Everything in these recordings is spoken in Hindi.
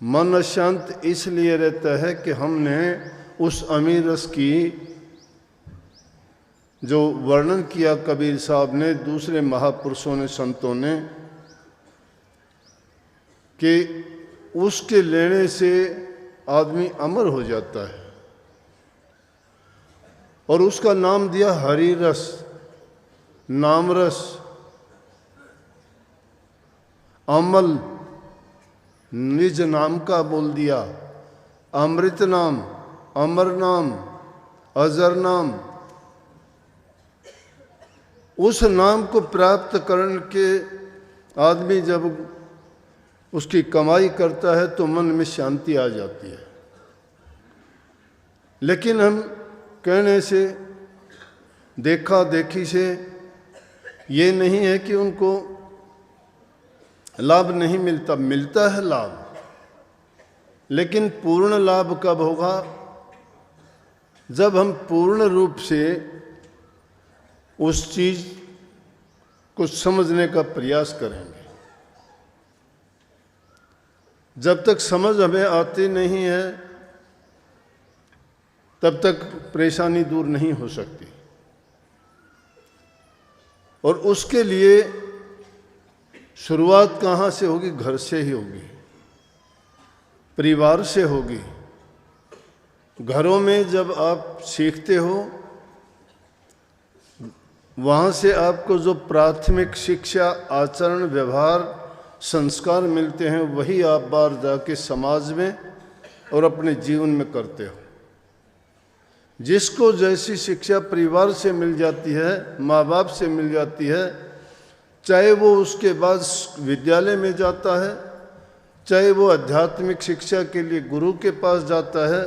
मन अशांत इसलिए रहता है कि हमने उस अमीर रस की जो वर्णन किया कबीर साहब ने, दूसरे महापुरुषों ने, संतों ने, कि उसके लेने से आदमी अमर हो जाता है, और उसका नाम दिया हरि रस, नाम रस, अमल, निज नाम का बोल दिया, अमृत नाम, अमर नाम, अजर नाम। उस नाम को प्राप्त करने के आदमी जब उसकी कमाई करता है तो मन में शांति आ जाती है। लेकिन हम कहने से, देखा देखी से ये नहीं है कि उनको लाभ नहीं मिलता, मिलता है लाभ, लेकिन पूर्ण लाभ कब होगा? जब हम पूर्ण रूप से उस चीज को समझने का प्रयास करेंगे। जब तक समझ हमें आती नहीं है तब तक परेशानी दूर नहीं हो सकती, और उसके लिए शुरुआत कहाँ से होगी? घर से ही होगी, परिवार से होगी। घरों में जब आप सीखते हो, वहाँ से आपको जो प्राथमिक शिक्षा, आचरण, व्यवहार, संस्कार मिलते हैं, वही आप बाहर जाके समाज में और अपने जीवन में करते हो। जिसको जैसी शिक्षा परिवार से मिल जाती है, माँ बाप से मिल जाती है, चाहे वो उसके बाद विद्यालय में जाता है, चाहे वो आध्यात्मिक शिक्षा के लिए गुरु के पास जाता है,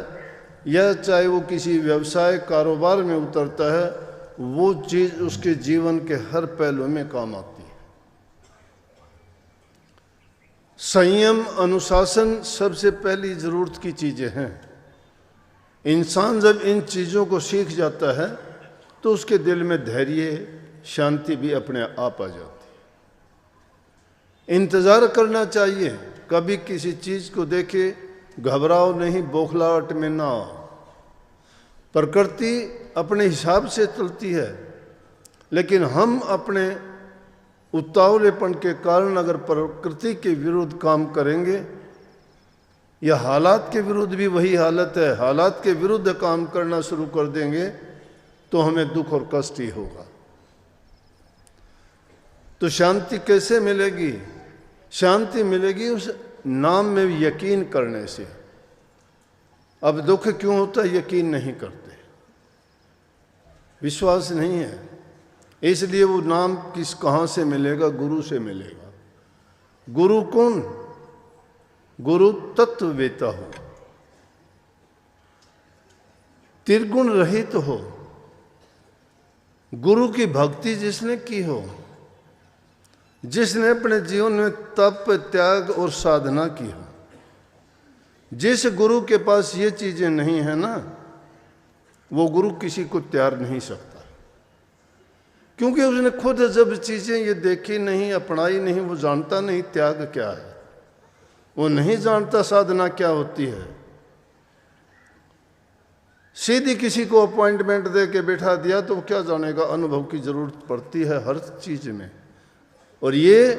या चाहे वो किसी व्यवसाय कारोबार में उतरता है, वो चीज़ उसके जीवन के हर पहलू में काम आती है। संयम, अनुशासन सबसे पहली जरूरत की चीज़ें हैं। इंसान जब इन चीज़ों को सीख जाता है तो उसके दिल में धैर्य, शांति भी अपने आप आ जाती है। इंतज़ार करना चाहिए, कभी किसी चीज़ को देखे घबराओ नहीं, बौखलाहट में ना आओ। प्रकृति अपने हिसाब से चलती है, लेकिन हम अपने उतावलेपन के कारण अगर प्रकृति के विरुद्ध काम करेंगे, या हालात के विरुद्ध भी वही हालत है, हालात के विरुद्ध काम करना शुरू कर देंगे तो हमें दुख और कष्ट ही होगा। तो शांति कैसे मिलेगी? शांति मिलेगी उस नाम में यकीन करने से। अब दुख क्यों होता है? यकीन नहीं करते, विश्वास नहीं है। इसलिए वो नाम कहाँ से मिलेगा? गुरु से मिलेगा। गुरु कौन? गुरु तत्ववेता हो, त्रिगुण रहित हो, गुरु की भक्ति जिसने की हो, जिसने अपने जीवन में तप, त्याग और साधना की हो। जिस गुरु के पास ये चीजें नहीं है ना, वो गुरु किसी को त्याग नहीं सकता, क्योंकि उसने खुद जब चीजें ये देखी नहीं, अपनाई नहीं, वो जानता नहीं त्याग क्या है, वो नहीं जानता साधना क्या होती है। सीधी किसी को अपॉइंटमेंट दे के बैठा दिया तो वो क्या जानेगा? अनुभव की जरूरत पड़ती है हर चीज में। और ये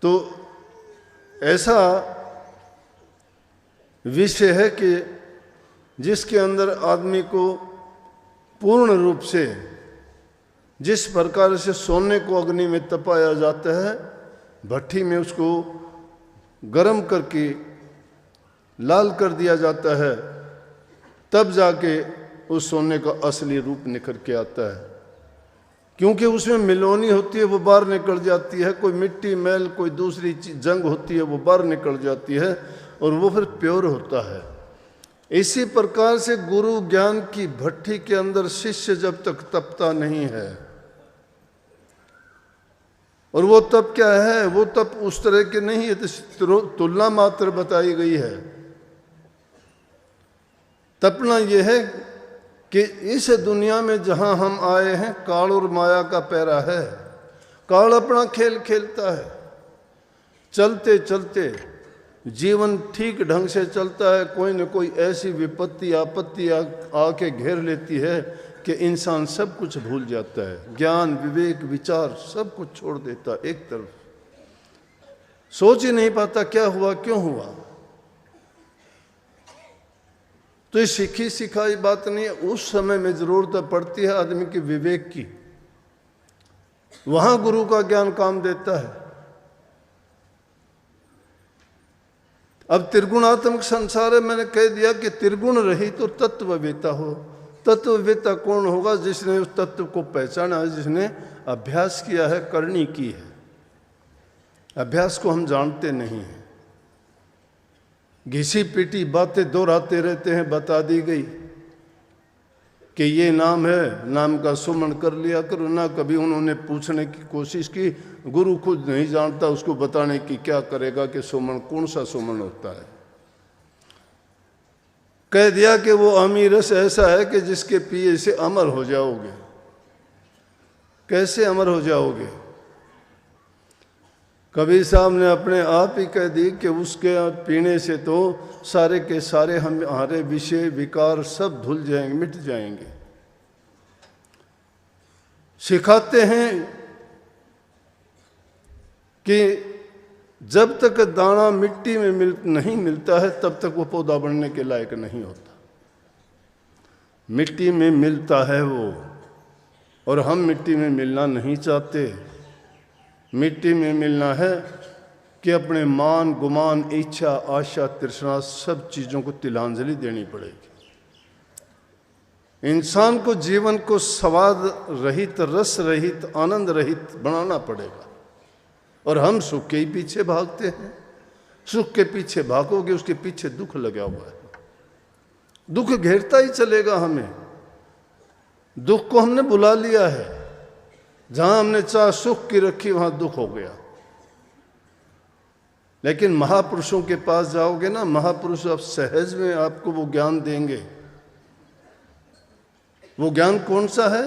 तो ऐसा विषय है कि जिसके अंदर आदमी को पूर्ण रूप से, जिस प्रकार से सोने को अग्नि में तपाया जाता है, भट्टी में उसको गर्म करके लाल कर दिया जाता है, तब जाके उस सोने का असली रूप निखर के आता है। क्योंकि उसमें मिलोनी होती है, वो बाहर निकल जाती है। कोई मिट्टी, मैल, कोई दूसरी जंग होती है, वो बाहर निकल जाती है, और वो फिर प्योर होता है। इसी प्रकार से गुरु ज्ञान की भट्टी के अंदर शिष्य जब तक तपता नहीं है, और वो तप क्या है? वो तप उस तरह के नहीं है, तो तुलना मात्र बताई गई है। तपना यह है कि इस दुनिया में जहां हम आए हैं, काल और माया का पैरा है। काल अपना खेल खेलता है, चलते चलते जीवन ठीक ढंग से चलता है, कोई न कोई ऐसी विपत्ति आपत्ति आके घेर लेती है कि इंसान सब कुछ भूल जाता है, ज्ञान विवेक विचार सब कुछ छोड़ देता है एक तरफ, सोच ही नहीं पाता क्या हुआ क्यों हुआ। तो ये सीखी सिखाई बात नहीं है, उस समय में जरूरत पड़ती है आदमी के विवेक की, वहां गुरु का ज्ञान काम देता है। अब त्रिगुणात्मक संसार है, मैंने कह दिया कि त्रिगुण रहित तो तत्ववेता हो। तत्ववेता कौन होगा? जिसने उस तत्व को पहचाना है, जिसने अभ्यास किया है, करनी की है। अभ्यास को हम जानते नहीं हैं, घिसी पीटी बातें दोहराते रहते हैं। बता दी गई कि ये नाम है, नाम का सुमन कर लिया करो ना। कभी उन्होंने पूछने की कोशिश की, गुरु खुद नहीं जानता, उसको बताने की क्या करेगा कि सुमन कौन सा सुमन होता है। कह दिया कि वो अमीरस ऐसा है कि जिसके पिए से अमर हो जाओगे। कैसे अमर हो जाओगे? कबीर साहब ने अपने आप ही कह दी कि उसके पीने से तो सारे के सारे हमारे विषय विकार सब धुल जाएंगे, मिट जाएंगे। सिखाते हैं कि जब तक दाना मिट्टी में नहीं मिलता है तब तक वो पौधा बनने के लायक नहीं होता। मिट्टी में मिलता है वो, और हम मिट्टी में मिलना नहीं चाहते। मिट्टी में मिलना है कि अपने मान गुमान इच्छा आशा तृष्णा सब चीज़ों को तिलांजलि देनी पड़ेगी। इंसान को जीवन को स्वाद रहित रस रहित आनंद रहित बनाना पड़ेगा। और हम सुख के ही पीछे भागते हैं। सुख के पीछे भागोगे, उसके पीछे दुख लगा हुआ है, दुख घेरता ही चलेगा हमें। दुख को हमने बुला लिया है, जहां हमने चाह सुख की रखी वहां दुख हो गया। लेकिन महापुरुषों के पास जाओगे ना, महापुरुष अब सहज में आपको वो ज्ञान देंगे। वो ज्ञान कौन सा है?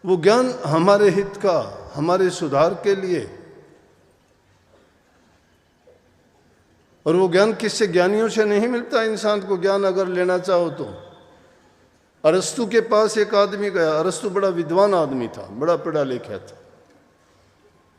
वो ज्ञान हमारे हित का, हमारे सुधार के लिए। और वो ज्ञान किससे? ज्ञानियों से नहीं मिलता। इंसान को ज्ञान अगर लेना चाहो तो अरस्तु के पास एक आदमी गया। अरस्तु बड़ा विद्वान आदमी था, बड़ा पढ़ा लिखा था।